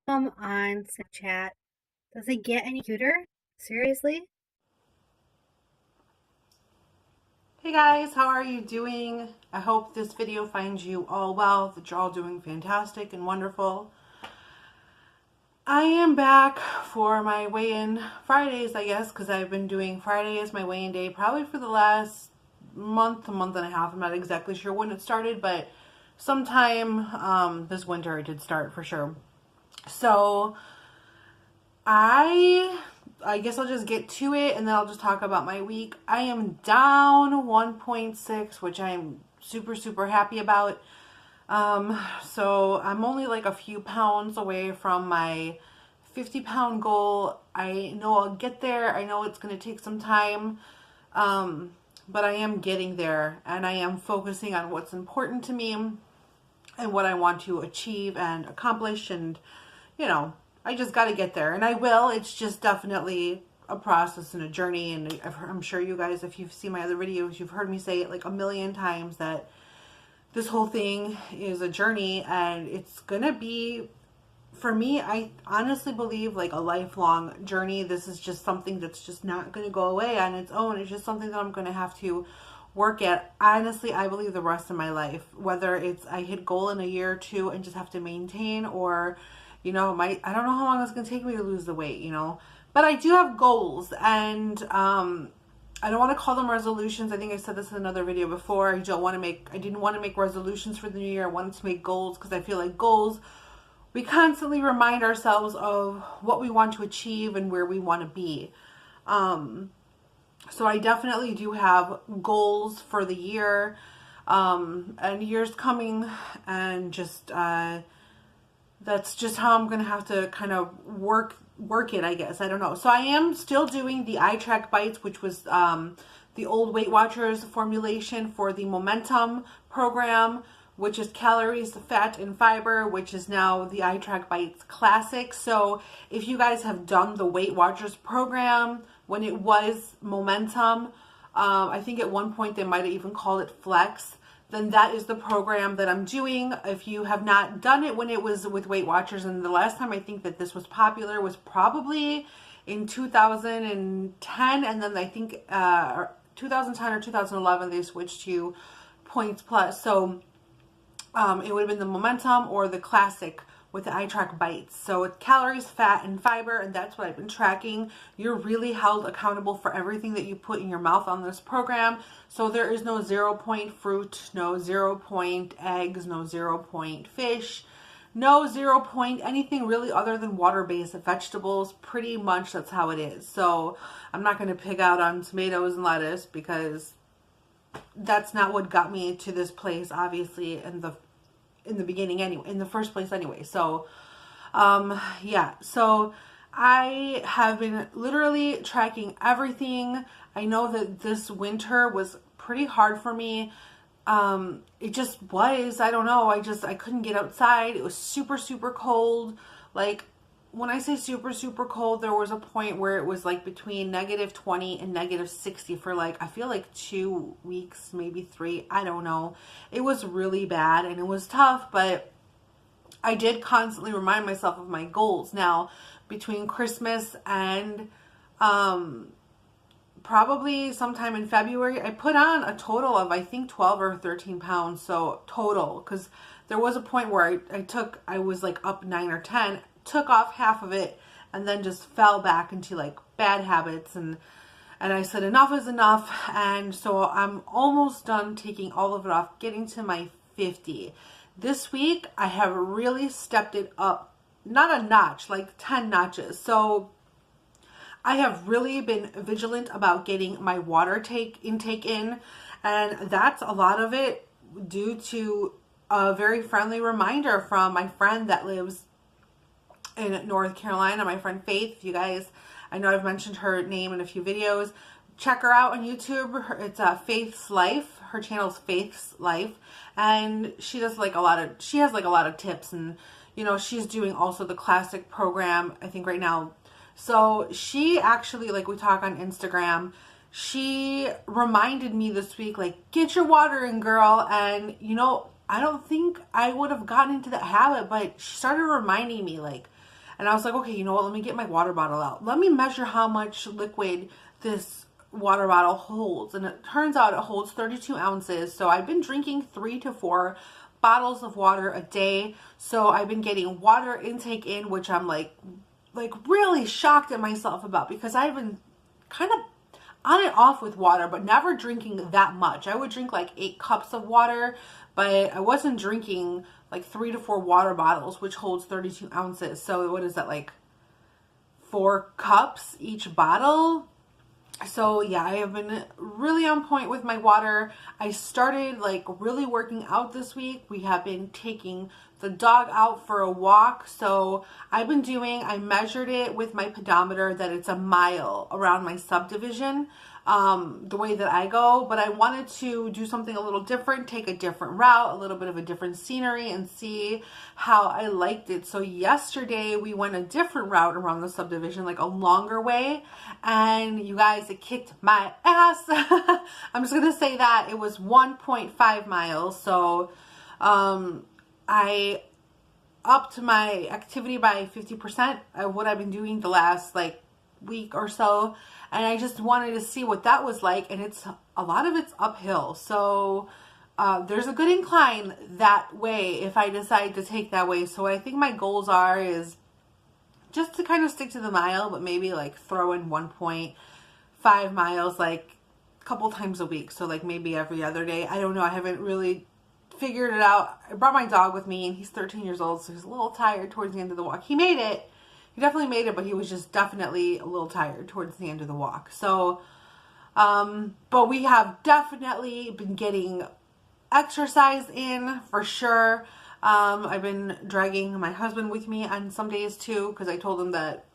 Come on, Snapchat. Does it get any cuter? Seriously? Hey guys, how are you doing? I hope this video finds you all well, that you're all doing fantastic and wonderful. I am back for my weigh-in Fridays, I guess, because I've been doing Friday as my weigh-in day probably for the last month, a month and a half. I'm not exactly sure when it started, but sometime this winter it did start for sure. So I guess I'll just get to it and then I'll just talk about my week. I am down 1.6, which I'm super happy about. So I'm only like a few pounds away from my 50-pound goal. I know I'll get there. I know it's going to take some time. But I am getting there and I am focusing on what's important to me and what I want to achieve and accomplish, and I just got to get there, and I will. It's just definitely a process and a journey, and I'm sure you guys, if you've seen my other videos, you've heard me say it like a million times that this whole thing is a journey, and it's gonna be, for me, I honestly believe, like a lifelong journey. This is just something that's just not gonna go away on its own. It's just something that I'm gonna have to work at, honestly, I believe, the rest of my life, whether it's I hit goal in a year or two and just have to maintain, or I don't know how long it's going to take me to lose the weight, but I do have goals, and I don't want to call them resolutions. I think I said this in another video before. I didn't want to make resolutions for the new year. I wanted to make goals, because I feel like goals, we constantly remind ourselves of what we want to achieve and where we want to be. So I definitely do have goals for the year, and years coming, and just that's just how I'm gonna have to kind of work it, I guess. I don't know. So I am still doing the itrackbites, which was the old Weight Watchers formulation for the Momentum program, which is calories, fat, and fiber, which is now the itrackbites Classic. So if you guys have done the Weight Watchers program when it was Momentum, I think at one point they might have even called it Flex, then that is the program that I'm doing. If you have not done it when it was with Weight Watchers, and the last time I think that this was popular was probably in 2010, and then I think 2010 or 2011 they switched to Points Plus. So it would have been the Momentum or the Classic with the itrackbites. So it's calories, fat, and fiber, and that's what I've been tracking. You're really held accountable for everything that you put in your mouth on this program. So there is no 0-point fruit, no 0-point eggs, no 0-point fish, no 0-point anything really other than water-based vegetables. Pretty much that's how it is. So I'm not going to pig out on tomatoes and lettuce, because that's not what got me to this place, obviously, in the beginning anyway, in the first place anyway. So yeah, so I have been literally tracking everything. I know that this winter was pretty hard for me. It just was, I don't know, I couldn't get outside. It was super cold. Like, when I say super cold, there was a point where it was like between -20 and -60 for like, I feel like 2 weeks, maybe 3. I don't know. It was really bad and it was tough, but I did constantly remind myself of my goals. Now, between Christmas and probably sometime in February, I put on a total of, I think, 12 or 13 pounds. So total, because there was a point where I was like up 9 or 10, took off half of it, and then just fell back into like bad habits, and I said enough is enough. And so I'm almost done taking all of it off, getting to my 50. This week I have really stepped it up, not a notch, like 10 notches. So I have really been vigilant about getting my water intake in, and that's a lot of it due to a very friendly reminder from my friend that lives in North Carolina, my friend Faith. You guys, I know I've mentioned her name in a few videos. Check her out on YouTube. It's Faith's Life. Her channel is Faith's Life, and she does like she has like a lot of tips, and she's doing also the Classic program, I think, right now. So she actually, like, we talk on Instagram, she reminded me this week, like, get your water in, girl. And I don't think I would have gotten into that habit, but she started reminding me, like, And I was like, okay, you know what? Let me get my water bottle out. Let me measure how much liquid this water bottle holds. And it turns out it holds 32 ounces. So I've been drinking 3 to 4 bottles of water a day. So I've been getting water intake in, which I'm like really shocked at myself about, because I've been kind of on and off with water, but never drinking that much. I would drink like 8 cups of water, but I wasn't drinking like 3 to 4 water bottles, which holds 32 ounces. So what is that, like 4 cups each bottle? So yeah, I have been really on point with my water. I started like really working out this week. We have been taking the dog out for a walk. So I measured it with my pedometer that it's a mile around my subdivision, the way that I go, but I wanted to do something a little different, take a different route, a little bit of a different scenery, and see how I liked it. So yesterday we went a different route around the subdivision, like a longer way, and you guys, it kicked my ass. I'm just gonna say that it was 1.5 miles. So I upped my activity by 50% of what I've been doing the last like week or so, and I just wanted to see what that was like. And it's a lot of it's uphill, so there's a good incline that way if I decide to take that way. So what I think my goals are is just to kind of stick to the mile, but maybe like throw in 1.5 miles like a couple times a week. So like maybe every other day. I don't know. I haven't really figured it out. I brought my dog with me, and he's 13 years old, so he's a little tired towards the end of the walk. He made it. He definitely made it, but he was just definitely a little tired towards the end of the walk. So, but we have definitely been getting exercise in for sure. I've been dragging my husband with me on some days too, because I told him that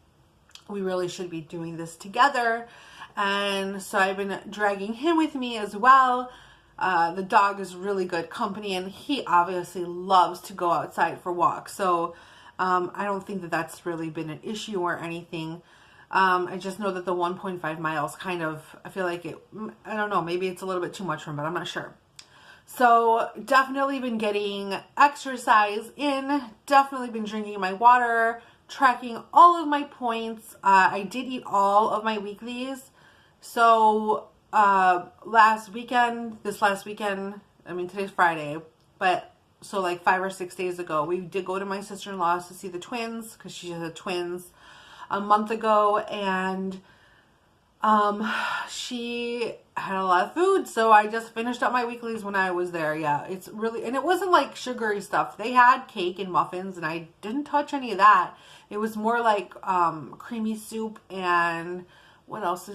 we really should be doing this together. And so I've been dragging him with me as well. The dog is really good company, and he obviously loves to go outside for walks. So I don't think that that's really been an issue or anything. I just know that the 1.5 miles kind of, I feel like it, I don't know, maybe it's a little bit too much for him, but I'm not sure. So definitely been getting exercise in, definitely been drinking my water, tracking all of my points. I did eat all of my weeklies. So last weekend, I mean, today's Friday, but so like 5 or 6 days ago, we did go to my sister-in-law's to see the twins, because she had twins a month ago, and she had a lot of food, so I just finished up my weeklies when I was there. Yeah, it's really, and it wasn't like sugary stuff. They had cake and muffins, and I didn't touch any of that. It was more like creamy soup, and what else?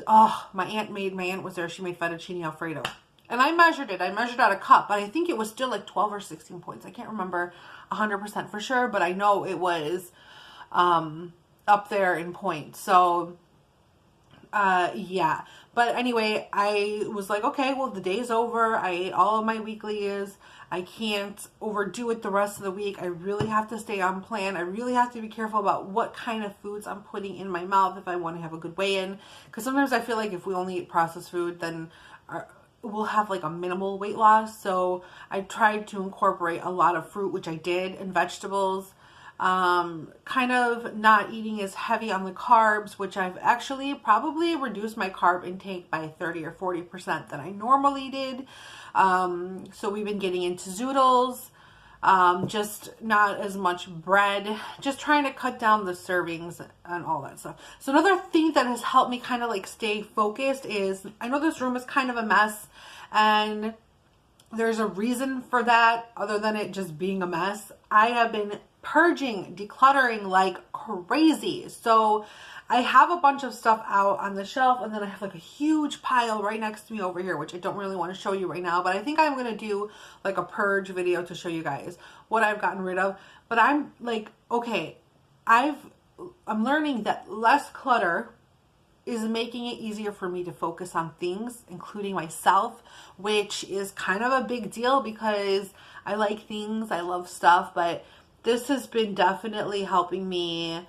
My aunt was there. She made fettuccine Alfredo. And I measured it. I measured out a cup, but I think it was still like 12 or 16 points. I can't remember 100% for sure, but I know it was up there in points. So, yeah. But anyway, I was like, okay, well, the day's over. I ate all of my weeklies. I can't overdo it the rest of the week. I really have to stay on plan. I really have to be careful about what kind of foods I'm putting in my mouth if I want to have a good weigh-in. Because sometimes I feel like if we only eat processed food, then we'll have like a minimal weight loss. So I tried to incorporate a lot of fruit, which I did, and vegetables. Kind of not eating as heavy on the carbs, which I've actually probably reduced my carb intake by 30 or 40% than I normally did. So we've been getting into zoodles, just not as much bread, just trying to cut down the servings and all that stuff. So another thing that has helped me kind of like stay focused is, I know this room is kind of a mess, and there's a reason for that other than it just being a mess. I have been purging, decluttering like crazy. So I have a bunch of stuff out on the shelf, and then I have like a huge pile right next to me over here, which I don't really want to show you right now, but I think I'm going to do like a purge video to show you guys what I've gotten rid of. But I'm like, okay, I'm learning that less clutter is making it easier for me to focus on things, including myself, which is kind of a big deal because I like things, I love stuff, but this has been definitely helping me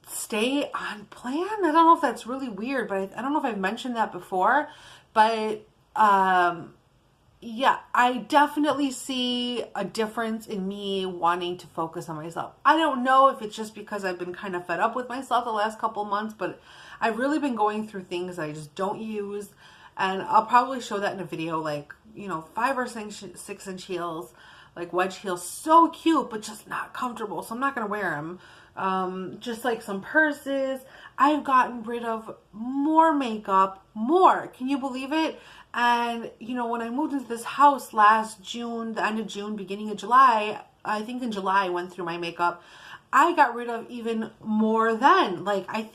stay on plan. I don't know if that's really weird, but I don't know if I've mentioned that before, but yeah, I definitely see a difference in me wanting to focus on myself. I don't know if it's just because I've been kind of fed up with myself the last couple months, but I've really been going through things that I just don't use. And I'll probably show that in a video, like, 5 or 6 inch heels, like wedge heels, so cute, but just not comfortable. So I'm not going to wear them. Just like some purses. I've gotten rid of more makeup, more. Can you believe it? And, when I moved into this house last June, the end of June, beginning of July, I think in July I went through my makeup. I got rid of even more then. Like, I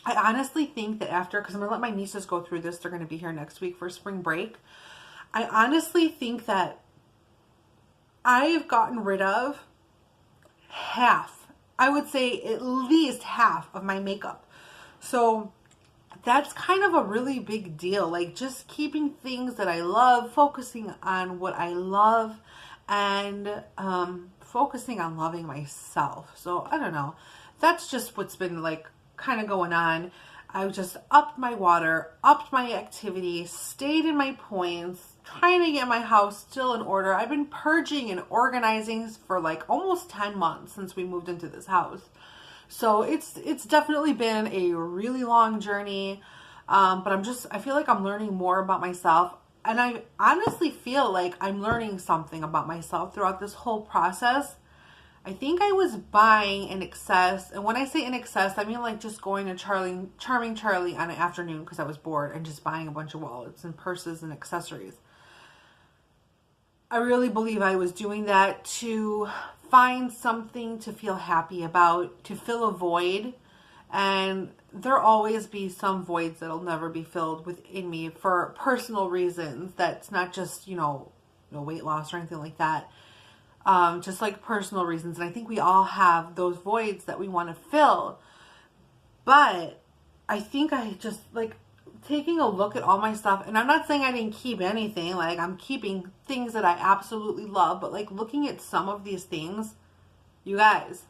honestly think that after, because I'm going to let my nieces go through this, they're going to be here next week for spring break. I honestly think that I've gotten rid of half, I would say at least half of my makeup. So that's kind of a really big deal. Like, just keeping things that I love, focusing on what I love, and focusing on loving myself. So I don't know. That's just what's been like kind of going on. I just upped my water, upped my activity, stayed in my points, trying to get my house still in order. I've been purging and organizing for like almost 10 months since we moved into this house. So it's definitely been a really long journey. But I feel like I'm learning more about myself. And I honestly feel like I'm learning something about myself throughout this whole process. I think I was buying in excess. And when I say in excess, I mean like just going to Charming Charlie on an afternoon because I was bored and just buying a bunch of wallets and purses and accessories. I really believe I was doing that to find something to feel happy about, to fill a void. And there'll always be some voids that'll never be filled within me for personal reasons. That's not just, no weight loss or anything like that. Just like personal reasons. And I think we all have those voids that we want to fill. But I think I just like taking a look at all my stuff, and I'm not saying I didn't keep anything, like I'm keeping things that I absolutely love, but like looking at some of these things, you guys,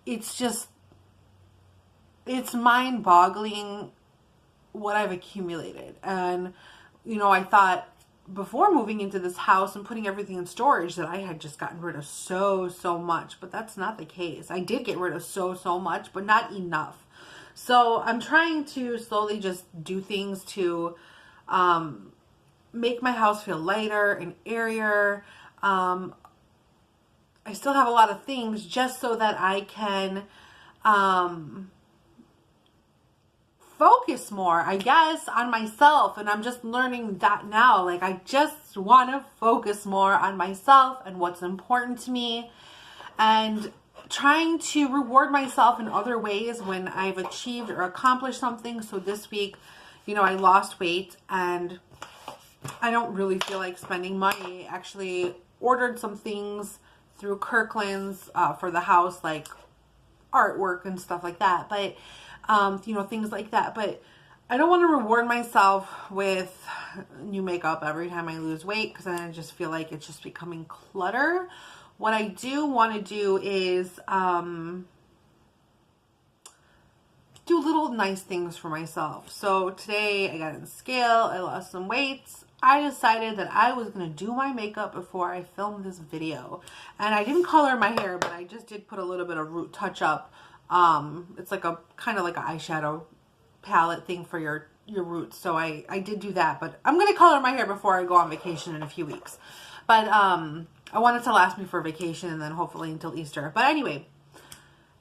it's mind-boggling what I've accumulated. And I thought before moving into this house and putting everything in storage that I had just gotten rid of so much, but that's not the case. I did get rid of so much, but not enough. So I'm trying to slowly just do things to make my house feel lighter and airier. I still have a lot of things just so that I can focus more, I guess, on myself. And I'm just learning that now. Like, I just want to focus more on myself and what's important to me, and trying to reward myself in other ways when I've achieved or accomplished something. So this week, I lost weight and I don't really feel like spending money. I actually ordered some things through Kirkland's for the house, like artwork and stuff like that. But, things like that. But I don't want to reward myself with new makeup every time I lose weight, because then I just feel like it's just becoming clutter. What I do want to do is do little nice things for myself. So today I got on the scale, I lost some weights. I decided that I was going to do my makeup before I filmed this video. And I didn't color my hair, but I just did put a little bit of root touch up. It's like a kind of like an eyeshadow palette thing for your roots. So I did do that, but I'm going to color my hair before I go on vacation in a few weeks. But I want it to last me for vacation and then hopefully until Easter. But anyway,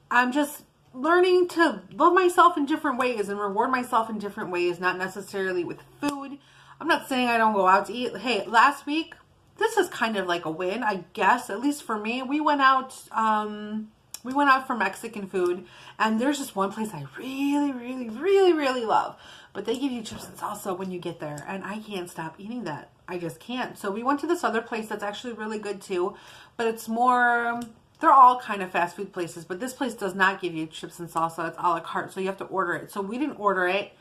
I'm just learning to love myself in different ways and reward myself in different ways, not necessarily with food. I'm not saying I don't go out to eat. Hey, last week, this is kind of like a win, I guess, at least for me. We went out for Mexican food, and there's just one place I really love. But they give you chips and salsa when you get there, and I can't stop eating that. I just can't. So we went to this other place that's actually really good too, but it's more, they're all kind of fast food places, but this place does not give you chips and salsa. It's a la carte, so you have to order it. So we didn't order it,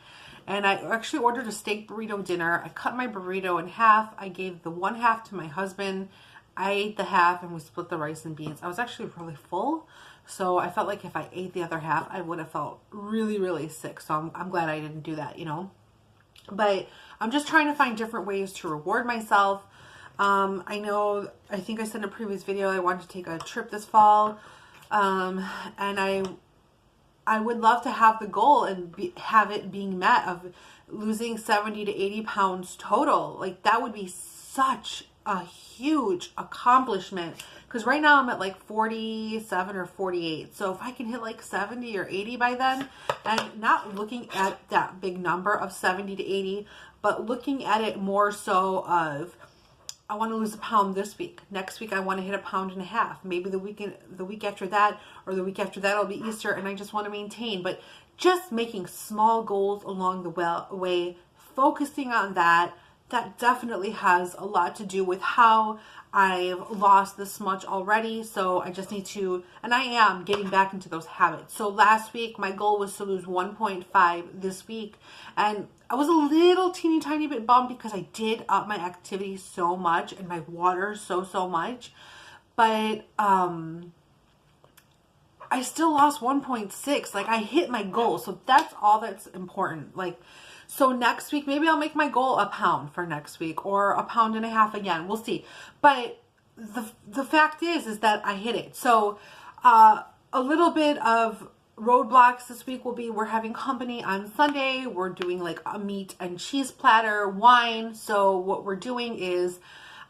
and I actually ordered a steak burrito dinner. I cut my burrito in half. I gave the one half to my husband. I ate the half, and we split the rice and beans. I was actually really full, so I felt like if I ate the other half, I would have felt really sick. So I'm glad I didn't do that, But I'm just trying to find different ways to reward myself. I think I said in a previous video, I wanted to take a trip this fall. And I would love to have the goal and have it being met of losing 70 to 80 pounds total. Like that would be such a huge accomplishment, because right now I'm at like 47 or 48. So if I can hit like 70 or 80 by then, and not looking at that big number of 70 to 80, but looking at it more so of, I want to lose a pound this week. Next week, I want to hit a pound and a half. Maybe the week after that, or the week after that, will be Easter, and I just want to maintain. But just making small goals along the way, focusing on that, that definitely has a lot to do with how I've lost this much already. So I just need to, and I am getting back into those habits. So last week, my goal was to lose 1.5 this week. And I was a little teeny tiny bit bummed because I did up my activity so much and my water so much. But I still lost 1.6. Like I hit my goal. So that's all that's important. Like, so next week, maybe I'll make my goal a pound for next week, or a pound and a half again. We'll see. But the fact is that I hit it. So a little bit of roadblocks this week will be, we're having company on Sunday. We're doing like a meat and cheese platter, wine. So what we're doing is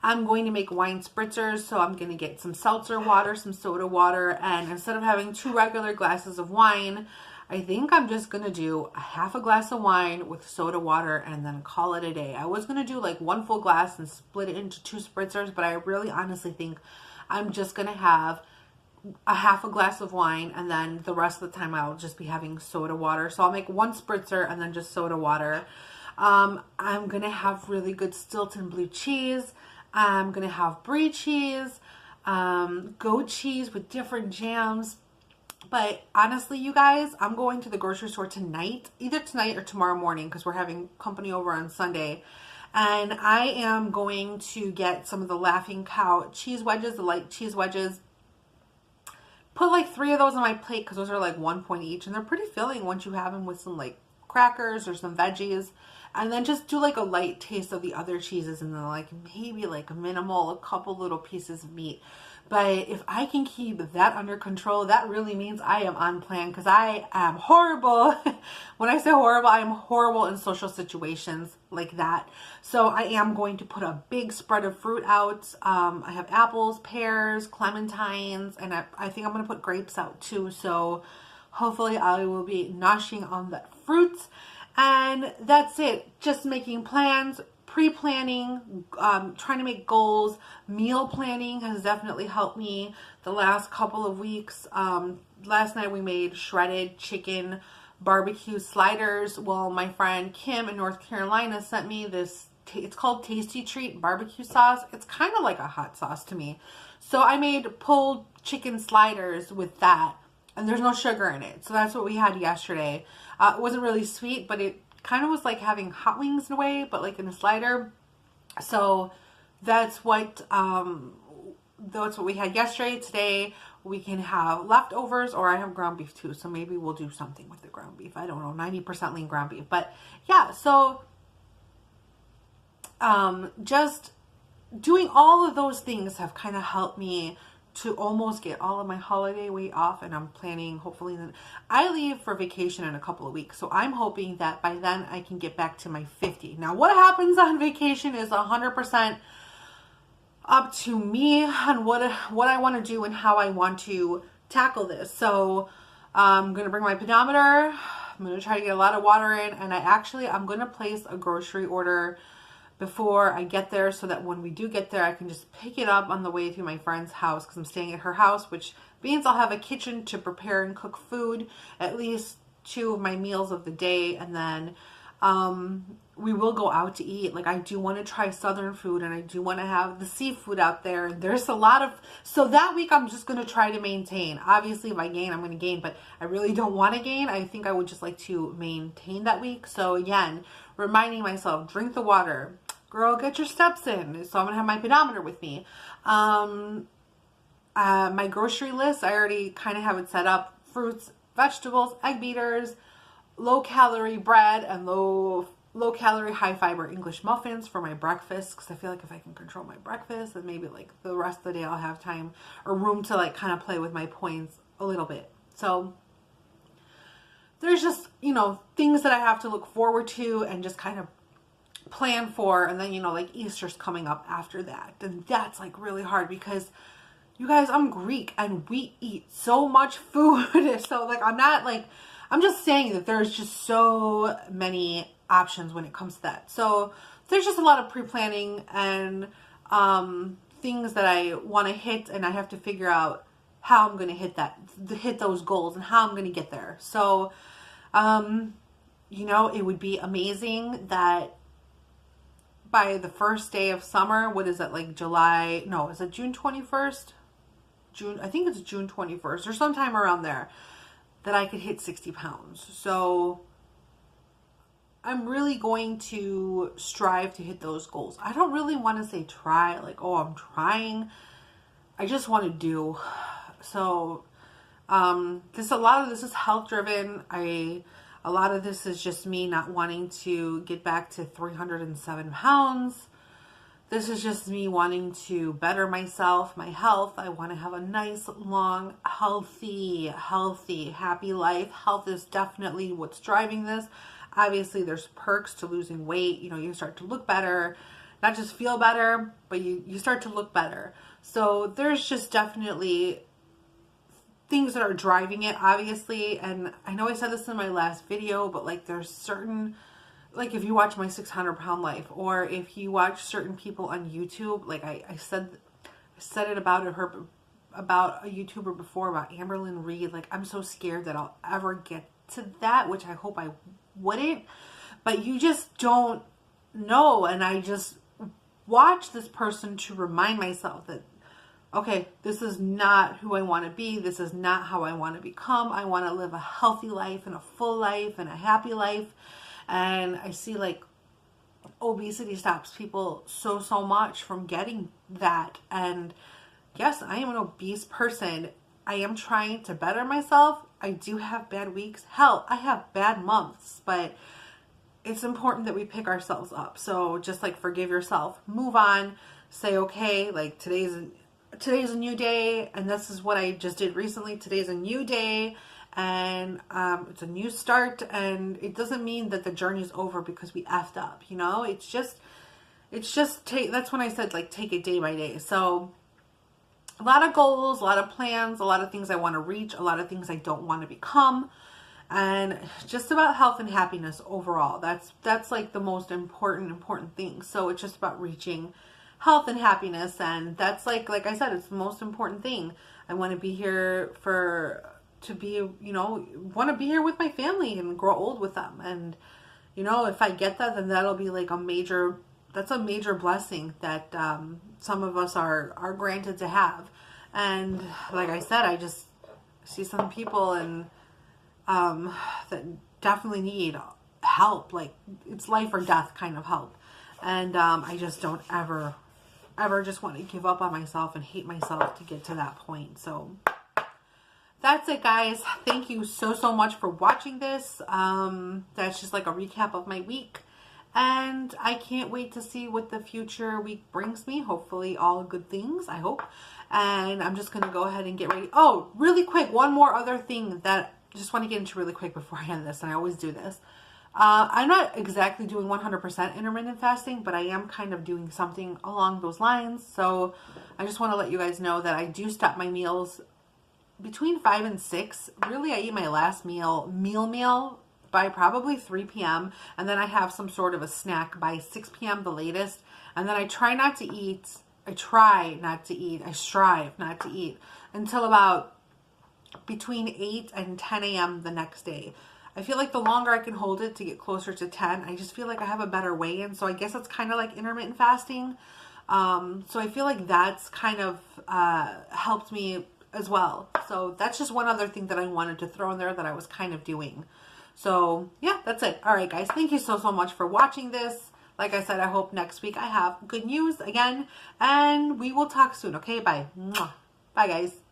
I'm going to make wine spritzers. So I'm going to get some seltzer water, some soda water, and instead of having 2 regular glasses of wine, I think I'm just going to do a half a glass of wine with soda water and then call it a day. I was going to do like 1 full glass and split it into 2 spritzers, but I really honestly think I'm just going to have a half a glass of wine, and then the rest of the time I'll just be having soda water. So I'll make 1 spritzer and then just soda water. I'm going to have really good Stilton blue cheese. I'm going to have brie cheese, goat cheese with different jams. But honestly, you guys, I'm going to the grocery store tonight, either tonight or tomorrow morning, because we're having company over on Sunday. And I am going to get some of the Laughing Cow cheese wedges, the light cheese wedges. Put like 3 of those on my plate, because those are like 1 point each. And they're pretty filling once you have them with some like crackers or some veggies. And then just do like a light taste of the other cheeses, and then like maybe like a minimal, a couple little pieces of meat. But if I can keep that under control, that really means I am on plan, because I am horrible. When I say horrible, I am horrible in social situations like that. So I am going to put a big spread of fruit out. I have apples, pears, clementines, and I think I'm going to put grapes out too. So hopefully I will be noshing on that fruit. And that's it. Just making plans, pre-planning, trying to make goals. Meal planning has definitely helped me the last couple of weeks. Last night we made shredded chicken barbecue sliders. Well, my friend Kim in North Carolina sent me this, it's called Tasty Treat barbecue sauce. It's kind of like a hot sauce to me. So I made pulled chicken sliders with that, and there's no sugar in it. So that's what we had yesterday. It wasn't really sweet, but it kind of was like having hot wings in a way, but like in a slider. So that's what we had yesterday. Today we can have leftovers, or I have ground beef too. So maybe we'll do something with the ground beef. I don't know, 90% lean ground beef. But yeah, so just doing all of those things have kind of helped me to almost get all of my holiday weight off. And I'm planning, hopefully, that I leave for vacation in a couple of weeks. So I'm hoping that by then I can get back to my 50. Now, what happens on vacation is 100% up to me on what I want to do and how I want to tackle this. So I'm going to bring my pedometer. I'm going to try to get a lot of water in. And I'm going to place a grocery order before I get there, so that when we do get there, I can just pick it up on the way to my friend's house, because I'm staying at her house, which means I'll have a kitchen to prepare and cook food, at least 2 of my meals of the day. And then we will go out to eat. Like, I do want to try Southern food, and I do want to have the seafood out there. And there's a lot of, so that week I'm just going to try to maintain. Obviously, if I gain, I'm going to gain, but I really don't want to gain. I think I would just like to maintain that week. So again, reminding myself, drink the water. Girl, get your steps in. So I'm going to have my pedometer with me. My grocery list, I already kind of have it set up. Fruits, vegetables, egg beaters, low calorie bread, and low low calorie, high fiber English muffins for my breakfast, because I feel like if I can control my breakfast, then maybe like the rest of the day I'll have time or room to like kind of play with my points a little bit. So there's just, you know, things that I have to look forward to and just kind of plan for. And then, you know, like Easter's coming up after that. And that's like really hard because you guys, I'm Greek and we eat so much food. So like, I'm just saying that there's just so many options when it comes to that. So there's just a lot of pre-planning and things that I want to hit, and I have to figure out how I'm going to hit those goals and how I'm going to get there. So, you know, it would be amazing that by the first day of summer, what is it, like July? No, is it June 21st? I think it's June 21st or sometime around there, that I could hit 60 pounds. So I'm really going to strive to hit those goals. I don't really want to say try, like, oh, I'm trying. I just want to do. So, a lot of this is health driven. A lot of this is just me not wanting to get back to 307 pounds. This is just me wanting to better myself, my health. I want to have a nice, long, healthy, happy life. Health is definitely what's driving this. Obviously, there's perks to losing weight. You know, you start to look better, not just feel better, but you start to look better. So there's just definitely things that are driving it, obviously. And I know I said this in my last video, but like there's certain, like if you watch my 600-pound life, or if you watch certain people on YouTube, like I said it about a YouTuber before, about Amberlynn Reed. Like, I'm so scared that I'll ever get to that, which I hope I wouldn't, but you just don't know. And I just watch this person to remind myself that, okay, this is not who I want to be. This is not how I want to become. I want to live a healthy life and a full life and a happy life. And I see like obesity stops people so much from getting that. And yes, I am an obese person. I am trying to better myself. I do have bad weeks. Hell, I have bad months, but it's important that we pick ourselves up. So just like forgive yourself, move on, say, okay, like today's a new day. And this is what I just did recently. Today's a new day. And it's a new start, and it doesn't mean that the journey is over because we effed up, you know. It's just that's when I said like take it day by day. So a lot of goals, a lot of plans, a lot of things I want to reach, a lot of things I don't want to become, and just about health and happiness overall. That's like the most important thing. So it's just about reaching health and happiness, and that's like I said, it's the most important thing. I want to be here want to be here with my family and grow old with them. And, you know, if I get that, then that'll be like a major blessing that some of us are granted to have. And like I said, I just see some people and that definitely need help. Like it's life or death kind of help. And I just don't ever just want to give up on myself and hate myself to get to that point. So that's it, guys. Thank you so much for watching this. That's just like a recap of my week. And I can't wait to see what the future week brings me. Hopefully all good things, I hope. And I'm just going to go ahead and get ready. Oh, really quick, one more other thing that I just want to get into really quick before I end this. And I always do this. I'm not exactly doing 100% intermittent fasting, but I am kind of doing something along those lines. So I just want to let you guys know that I do stop my meals between 5 and 6. Really, I eat my last meal by probably 3 p.m. And then I have some sort of a snack by 6 p.m. the latest. And then I strive not to eat until about between 8 and 10 a.m. the next day. I feel like the longer I can hold it to get closer to 10, I just feel like I have a better weigh-in. So I guess it's kind of like intermittent fasting. So I feel like that's kind of helped me as well. So that's just one other thing that I wanted to throw in there that I was kind of doing. So yeah, that's it. All right, guys. Thank you so much for watching this. Like I said, I hope next week I have good news again, and we will talk soon. Okay, bye. Mwah. Bye, guys.